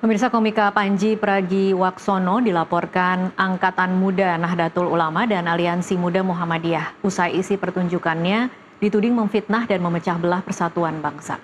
Pemirsa, komika Panji Pragiwaksono dilaporkan Angkatan Muda Nahdlatul Ulama dan Aliansi Muda Muhammadiyah. Usai isi pertunjukannya dituding memfitnah dan memecah belah persatuan bangsa.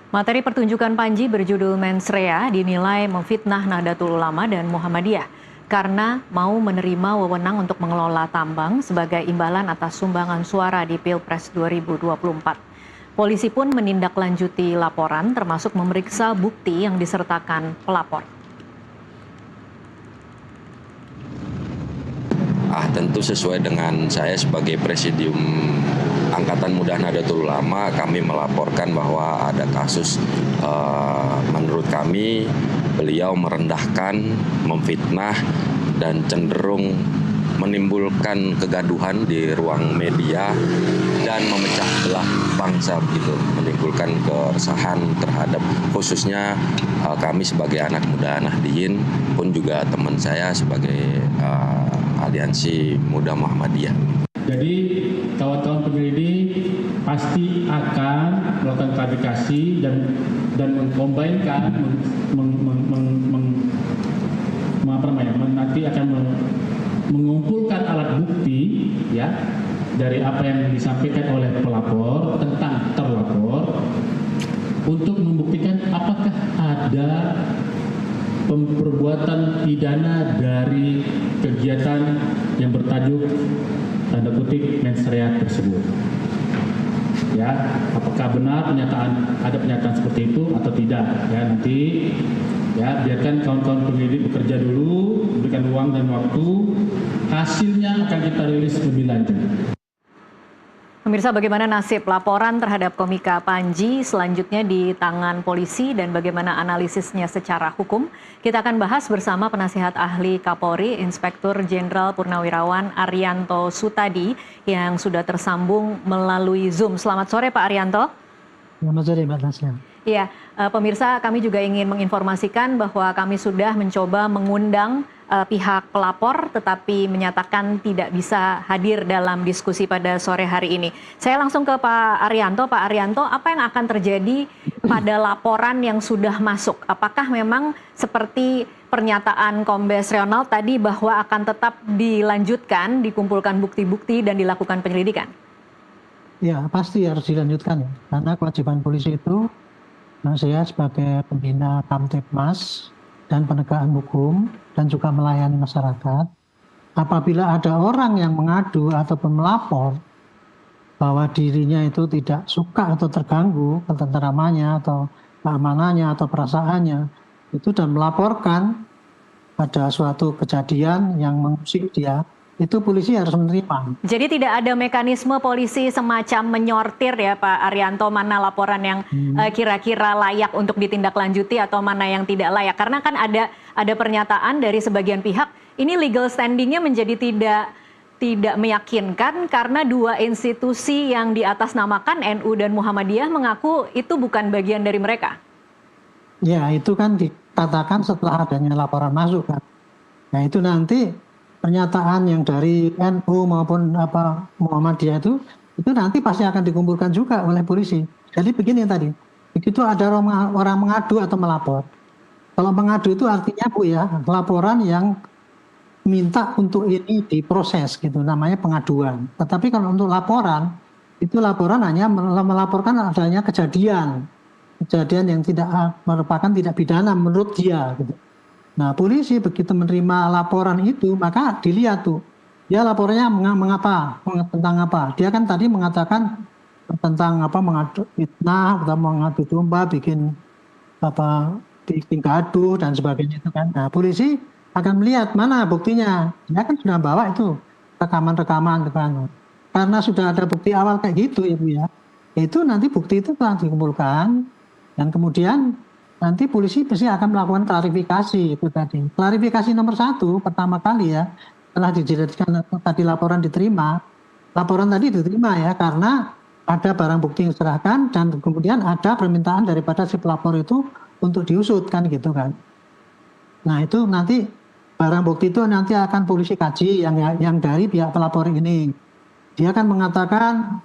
Materi pertunjukan Panji berjudul Mens Rea dinilai memfitnah Nahdlatul Ulama dan Muhammadiyah karena mau menerima wewenang untuk mengelola tambang sebagai imbalan atas sumbangan suara di Pilpres 2024. Polisi pun menindaklanjuti laporan termasuk memeriksa bukti yang disertakan pelapor. Tentu sesuai dengan saya sebagai Presidium Angkatan Muda Nahdlatul Ulama, kami melaporkan bahwa ada kasus menurut kami beliau merendahkan, memfitnah, dan cenderung menimbulkan kegaduhan di ruang media dan memecah belah bangsa begitu, menimbulkan keresahan terhadap khususnya kami sebagai anak muda Nahdliyin pun juga teman saya sebagai Aliansi Muda Muhammadiyah. Jadi kawan-kawan penyelidik pasti akan melakukan klarifikasi dan mengkombinkan nanti akan mengumpulkan alat bukti ya dari apa yang disampaikan oleh pelapor tentang terlapor untuk membuktikan apakah ada perbuatan pidana dari kegiatan yang bertajuk tanda kutip Mens Rea tersebut. Ya, apakah benar ada pernyataan seperti itu atau tidak? Ya, nanti ya biarkan kawan-kawan penyelidik bekerja dulu, berikan ruang dan waktu. Hasilnya akan kita rilis lebih lanjut. Pemirsa, bagaimana nasib laporan terhadap komika Panji selanjutnya di tangan polisi dan bagaimana analisisnya secara hukum? Kita akan bahas bersama penasihat ahli Kapolri, Inspektur Jenderal Purnawirawan Arianto Sutadi yang sudah tersambung melalui Zoom. Selamat sore Pak Arianto. Selamat sore Mbak Tasya. Iya, pemirsa, kami juga ingin menginformasikan bahwa kami sudah mencoba mengundang pihak pelapor tetapi menyatakan tidak bisa hadir dalam diskusi pada sore hari ini. Saya langsung ke Pak Arianto. Pak Arianto, apa yang akan terjadi pada laporan yang sudah masuk? Apakah memang seperti pernyataan Kombes Ronald tadi bahwa akan tetap dilanjutkan, dikumpulkan bukti-bukti dan dilakukan penyelidikan? Ya, pasti harus dilanjutkan ya. Karena kewajiban polisi itu, saya sebagai pembina Kamtipmas dan penegakan hukum dan juga melayani masyarakat, apabila ada orang yang mengadu ataupun melapor bahwa dirinya itu tidak suka atau terganggu ketentramannya atau keamanannya atau perasaannya itu dan melaporkan pada suatu kejadian yang mengusik dia, itu polisi harus menerima. Jadi tidak ada mekanisme polisi semacam menyortir ya Pak Arianto, mana laporan yang kira-kira layak untuk ditindaklanjuti atau mana yang tidak layak. Karena kan ada pernyataan dari sebagian pihak, ini legal standingnya menjadi tidak meyakinkan karena dua institusi yang diatasnamakan NU dan Muhammadiyah mengaku itu bukan bagian dari mereka. Ya, itu kan dikatakan setelah adanya laporan masuk kan. Nah, itu nanti pernyataan yang dari NU maupun Muhammadiyah itu nanti pasti akan dikumpulkan juga oleh polisi. Jadi begini tadi, begitu ada orang mengadu atau melapor. Kalau mengadu itu artinya Bu ya, laporan yang minta untuk ini diproses gitu, namanya pengaduan. Tetapi kalau untuk laporan, itu laporan hanya melaporkan adanya kejadian yang merupakan tidak pidana menurut dia gitu. Nah, polisi begitu menerima laporan itu, maka dilihat tuh, dia laporannya tentang apa. Dia kan tadi mengatakan tentang mengadu fitnah, atau mengadu domba, bikin gaduh dan sebagainya itu kan. Nah, polisi akan melihat mana buktinya. Dia kan sudah bawa itu rekaman-rekaman kan. Karena sudah ada bukti awal kayak gitu ya Bu ya. Itu nanti bukti itu telah dikumpulkan dan kemudian nanti polisi pasti akan melakukan klarifikasi itu tadi. Klarifikasi nomor 1 pertama kali ya, setelah dijelaskan tadi laporan diterima. Laporan tadi diterima ya karena ada barang bukti yang diserahkan dan kemudian ada permintaan daripada si pelapor itu untuk diusut kan gitu kan. Nah, itu nanti barang bukti itu nanti akan polisi kaji yang dari pihak pelapor ini. Dia akan mengatakan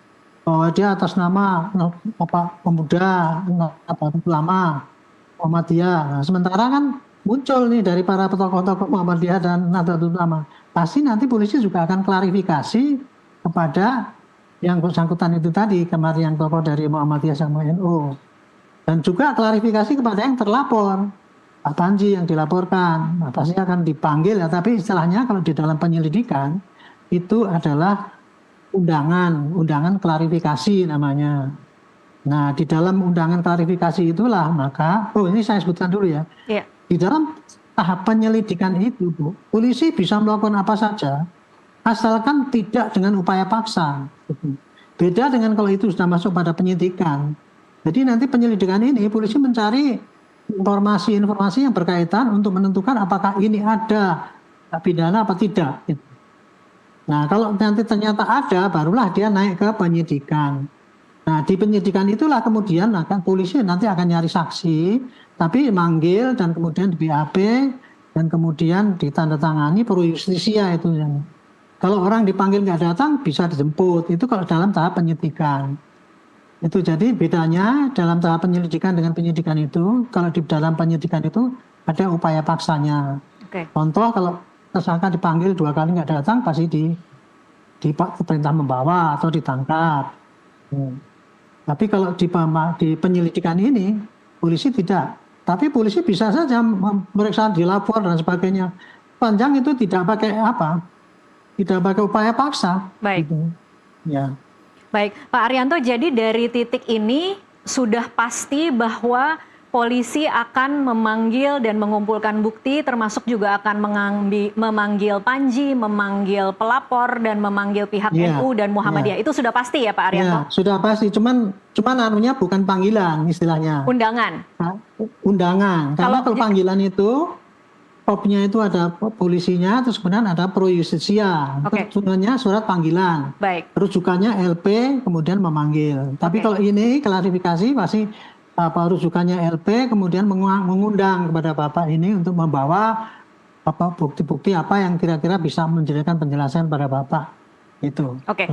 bahwa dia atas nama pemuda ulama Muhammadiyah. Nah, sementara kan muncul nih dari para tokoh-tokoh Muhammadiyah dan Nahdlatul Ulama. Pasti nanti polisi juga akan klarifikasi kepada yang bersangkutan itu tadi, kemarin yang tokoh dari Muhammadiyah sama NU. Dan juga klarifikasi kepada yang terlapor, Pak Panji yang dilaporkan. Nah, pasti akan dipanggil ya, tapi istilahnya kalau di dalam penyelidikan itu adalah undangan klarifikasi namanya. Nah, di dalam undangan klarifikasi itulah maka, ini saya sebutkan dulu ya. Iya. Di dalam tahap penyelidikan itu, Bu, polisi bisa melakukan apa saja, asalkan tidak dengan upaya paksa. Beda dengan kalau itu sudah masuk pada penyidikan. Jadi nanti penyelidikan ini, polisi mencari informasi-informasi yang berkaitan untuk menentukan apakah ini ada pidana apa tidak. Nah, kalau nanti ternyata ada, barulah dia naik ke penyidikan. Nah, di penyidikan itulah kemudian polisi nanti akan nyari saksi, tapi manggil dan kemudian di BAP dan kemudian ditandatangani pro justisia itu. Kalau orang dipanggil nggak datang bisa dijemput. Itu kalau dalam tahap penyidikan. Itu jadi bedanya dalam tahap penyelidikan dengan penyidikan itu. Kalau di dalam penyidikan itu ada upaya paksanya. Oke. Contoh kalau tersangka dipanggil 2 kali nggak datang pasti diperintah membawa atau ditangkap. Tapi kalau di penyelidikan ini polisi tidak. Tapi polisi bisa saja memeriksa dilapor dan sebagainya. Panjang itu tidak pakai apa? Tidak pakai upaya paksa. Baik. Gitu. Ya. Baik, Pak Arianto, jadi dari titik ini sudah pasti bahwa polisi akan memanggil dan mengumpulkan bukti, termasuk juga akan memanggil Panji, memanggil pelapor, dan memanggil pihak NU dan Muhammadiyah. Itu sudah pasti ya Pak Arianto? Ya, sudah pasti. Cuman anunya bukan panggilan istilahnya. Undangan? Undangan. Karena kalau panggilan itu, popnya itu ada polisinya, terus kemudian ada pro justisia. Tujuannya surat panggilan. Baik. Rujukannya LP, kemudian memanggil. Tapi kalau ini klarifikasi pasti rujukannya LP, kemudian mengundang kepada Bapak ini untuk membawa bukti-bukti apa yang kira-kira bisa menjadikan penjelasan pada Bapak. Itu. Oke.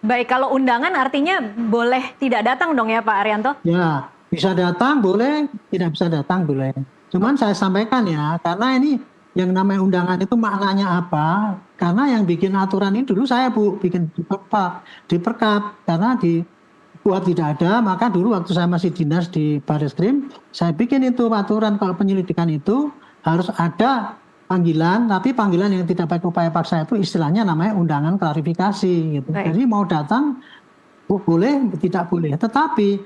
Baik, kalau undangan artinya boleh tidak datang dong ya Pak Arianto? Ya, bisa datang boleh, tidak bisa datang boleh. Cuman saya sampaikan ya, karena ini yang namanya undangan itu maknanya apa? Karena yang bikin aturan ini dulu saya bikin di Perkap, karena buat tidak ada, maka dulu waktu saya masih dinas di Barreskrim, saya bikin itu aturan kalau penyelidikan itu harus ada panggilan, tapi panggilan yang tidak pakai upaya paksa itu istilahnya namanya undangan klarifikasi. Gitu. Jadi mau datang boleh, tidak boleh. Tetapi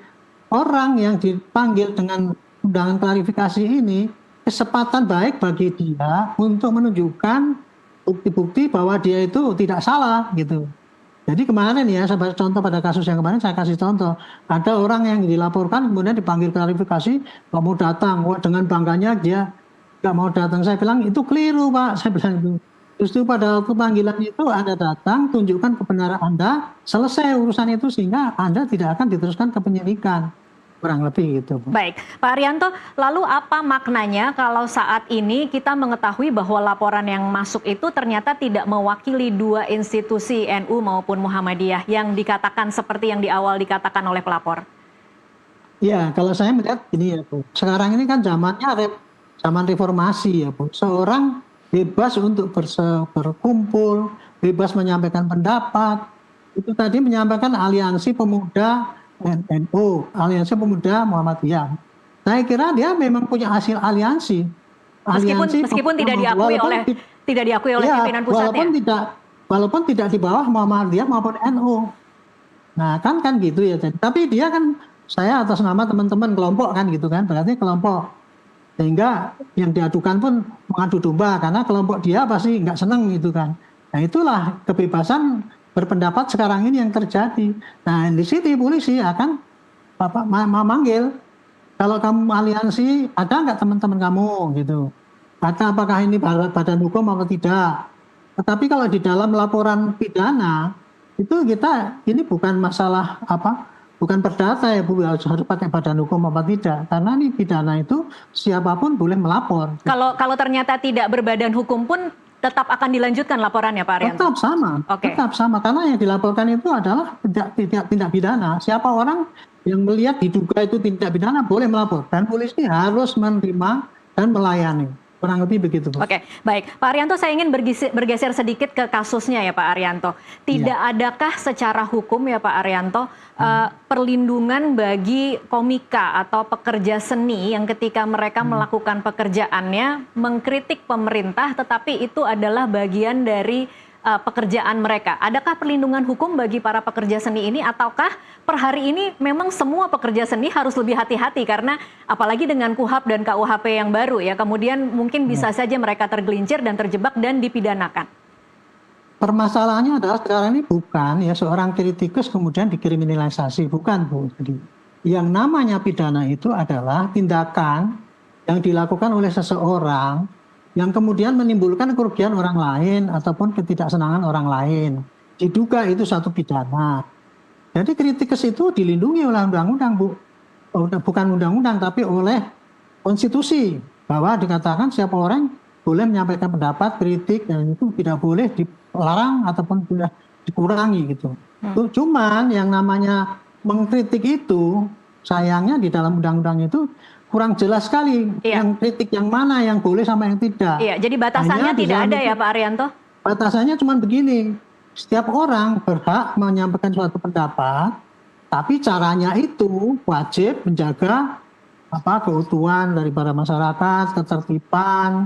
orang yang dipanggil dengan undangan klarifikasi ini kesempatan baik bagi dia untuk menunjukkan bukti-bukti bahwa dia itu tidak salah gitu. Jadi kemarin ya, saya contoh pada kasus yang kemarin saya kasih contoh, ada orang yang dilaporkan kemudian dipanggil klarifikasi nggak mau datang, dengan bangganya dia nggak mau datang. Saya bilang itu keliru Pak, saya bilang itu. Justru pada waktu panggilan itu Anda datang, tunjukkan kebenaran Anda, selesai urusan itu sehingga Anda tidak akan diteruskan ke penyidikan. Kurang lebih gitu. Baik, Pak Arianto, lalu apa maknanya kalau saat ini kita mengetahui bahwa laporan yang masuk itu ternyata tidak mewakili dua institusi NU maupun Muhammadiyah yang dikatakan seperti yang di awal dikatakan oleh pelapor? Ya, kalau saya melihat ini ya Bu, sekarang ini kan zamannya zaman reformasi ya Bu. Seorang bebas untuk berkumpul, bebas menyampaikan pendapat. Itu tadi menyampaikan aliansi pemuda NU, aliansi pemuda Muhammadiyah. Saya kira dia memang punya hasil aliansi. Meskipun tidak diakui oleh pimpinan pusatnya. Walaupun tidak di bawah Muhammadiyah maupun NU. Nah, kan gitu ya. Tapi dia kan saya atas nama teman-teman kelompok kan gitu kan, berarti kelompok. Sehingga yang diadukan pun mengadu domba karena kelompok dia pasti nggak senang gitu kan. Nah, itulah kebebasan berpendapat sekarang ini yang terjadi. Nah, di sini polisi akan memanggil, kalau kamu aliansi, ada nggak teman-teman kamu gitu? Apakah ini badan hukum atau tidak? Tetapi kalau di dalam laporan pidana itu ini bukan masalah bukan perdata ya Bu, harus pakai badan hukum apa tidak? Karena ini pidana itu siapapun boleh melapor. Kalau ternyata tidak berbadan hukum pun tetap akan dilanjutkan laporannya Pak Arianto? Tetap sama, Oke. tetap sama. Karena yang dilaporkan itu adalah tindak pidana. Siapa orang yang melihat diduga itu tindak pidana boleh melapor. Dan polisi harus menerima dan melayani. Kurang lebih begitu, Bu. Oke, baik. Pak Arianto, saya ingin bergeser sedikit ke kasusnya ya Pak Arianto. Tidak adakah secara hukum ya Pak Arianto perlindungan bagi komika atau pekerja seni yang ketika mereka melakukan pekerjaannya mengkritik pemerintah tetapi itu adalah bagian dari pekerjaan mereka. Adakah perlindungan hukum bagi para pekerja seni ini ataukah per hari ini memang semua pekerja seni harus lebih hati-hati karena apalagi dengan KUHP dan KUHP yang baru ya, kemudian mungkin bisa saja mereka tergelincir dan terjebak dan dipidanakan. Permasalahannya adalah sekarang ini bukan ya seorang kritikus kemudian dikriminalisasi, bukan, Bu. Jadi yang namanya pidana itu adalah tindakan yang dilakukan oleh seseorang yang kemudian menimbulkan kerugian orang lain ataupun ketidaksenangan orang lain. Diduga itu satu pidana. Jadi kritikus itu dilindungi oleh undang-undang, Bu. Bukan undang-undang tapi oleh konstitusi, bahwa dikatakan siapa orang boleh menyampaikan pendapat, kritik, dan itu tidak boleh dilarang ataupun boleh dikurangi gitu. Cuman yang namanya mengkritik itu sayangnya di dalam undang-undang itu kurang jelas sekali yang kritik yang mana yang boleh sama yang tidak. Iya, jadi batasannya tidak ada ya Pak Arianto? Batasannya cuma begini, setiap orang berhak menyampaikan suatu pendapat, tapi caranya itu wajib menjaga keutuhan daripada masyarakat, ketertiban,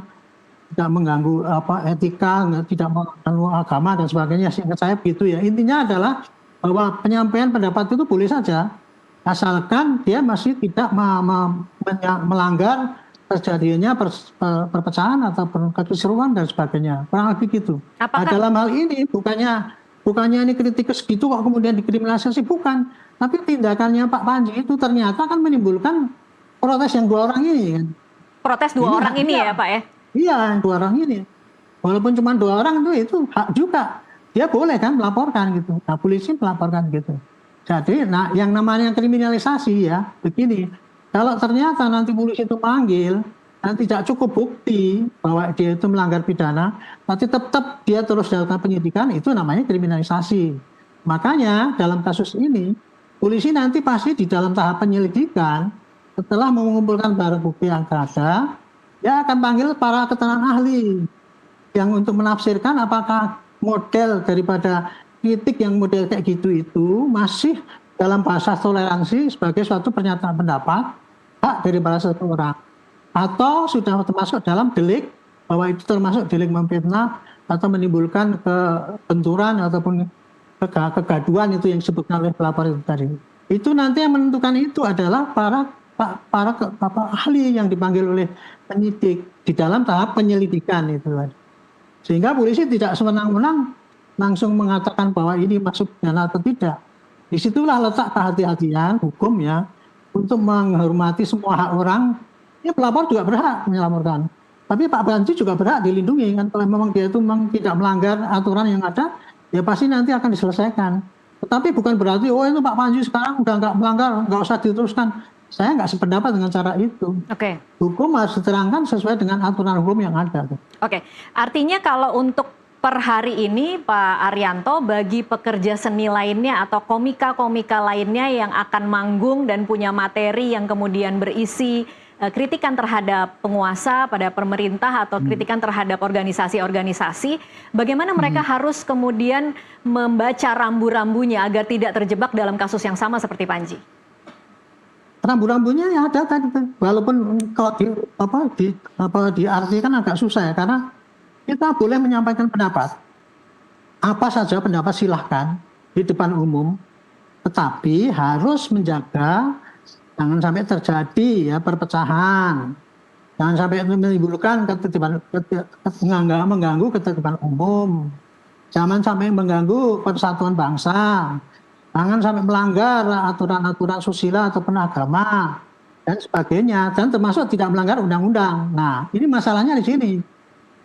tidak mengganggu etika, tidak mengganggu agama dan sebagainya. Seingat saya begitu ya. Intinya adalah bahwa penyampaian pendapat itu boleh saja, asalkan dia masih tidak melanggar terjadinya perpecahan atau kekisruhan dan sebagainya. Kurang lebih gitu. Nah, dalam hal ini bukannya ini kritikus gitu kok kemudian dikriminalisasi, bukan. Tapi tindakannya Pak Panji itu ternyata kan menimbulkan protes yang dua orang ini kan. Protes dua orang ini ya Pak ya? Iya, dua orang ini. Walaupun cuma dua orang itu hak juga. Dia boleh kan melaporkan gitu. Nah, polisi melaporkan gitu. Jadi, yang namanya kriminalisasi ya, begini. Kalau ternyata nanti polisi itu manggil, dan tidak cukup bukti bahwa dia itu melanggar pidana, nanti tetap dia terus dilakukan penyidikan, itu namanya kriminalisasi. Makanya dalam kasus ini, polisi nanti pasti di dalam tahap penyelidikan, setelah mengumpulkan barang bukti yang ada, dia akan panggil para keterangan ahli yang untuk menafsirkan apakah model daripada kritik yang model kayak gitu itu masih dalam bahasa toleransi sebagai suatu pernyataan pendapat hak daripada seseorang atau sudah termasuk dalam delik, bahwa itu termasuk delik memfitnah atau menimbulkan kebenturan ataupun kegaduhan itu yang disebutkan oleh pelapor itu tadi. Itu nanti yang menentukan itu adalah para ahli yang dipanggil oleh penyidik di dalam tahap penyelidikan itu. Sehingga polisi tidak sewenang-wenang langsung mengatakan bahwa ini masuk pidana atau tidak. Disitulah letak kehati-hatian hukum ya untuk menghormati semua hak orang. Ya pelapor juga berhak melaporkan. Tapi Pak Panji juga berhak dilindungi kan, kalau memang dia itu memang tidak melanggar aturan yang ada, ya pasti nanti akan diselesaikan. Tetapi bukan berarti itu Pak Panji sekarang udah nggak melanggar, nggak usah diteruskan. Saya nggak sependapat dengan cara itu. Oke. Hukum harus diterangkan sesuai dengan aturan hukum yang ada. Oke, artinya kalau untuk per hari ini Pak Arianto, bagi pekerja seni lainnya atau komika-komika lainnya yang akan manggung dan punya materi yang kemudian berisi kritikan terhadap penguasa pada pemerintah atau kritikan terhadap organisasi-organisasi, bagaimana mereka harus kemudian membaca rambu-rambunya agar tidak terjebak dalam kasus yang sama seperti Panji? Rambu-rambunya ya ada tadi, walaupun kalau diartikan agak susah ya, karena kita boleh menyampaikan pendapat. Apa saja pendapat silahkan di depan umum, tetapi harus menjaga jangan sampai terjadi ya perpecahan, jangan sampai menimbulkan mengganggu ketertiban umum, jangan sampai mengganggu persatuan bangsa, jangan sampai melanggar aturan-aturan susila ataupun agama dan sebagainya, dan termasuk tidak melanggar undang-undang. Nah, ini masalahnya di sini.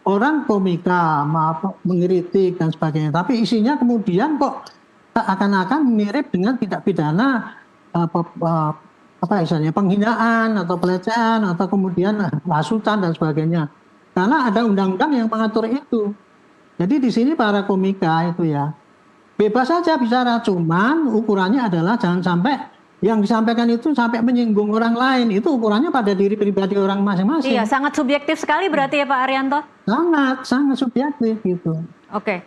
Orang komika mengkritik dan sebagainya, tapi isinya kemudian kok akan-akan mirip dengan tindak pidana penghinaan atau pelecehan atau kemudian hasutan dan sebagainya. karena ada undang-undang yang mengatur itu. Jadi di sini para komika itu ya bebas saja bicara, cuman ukurannya adalah jangan sampai yang disampaikan itu sampai menyinggung orang lain. Itu ukurannya pada diri pribadi orang masing-masing. Iya, sangat subjektif sekali berarti ya Pak Arianto. Sangat subjektif gitu. Oke.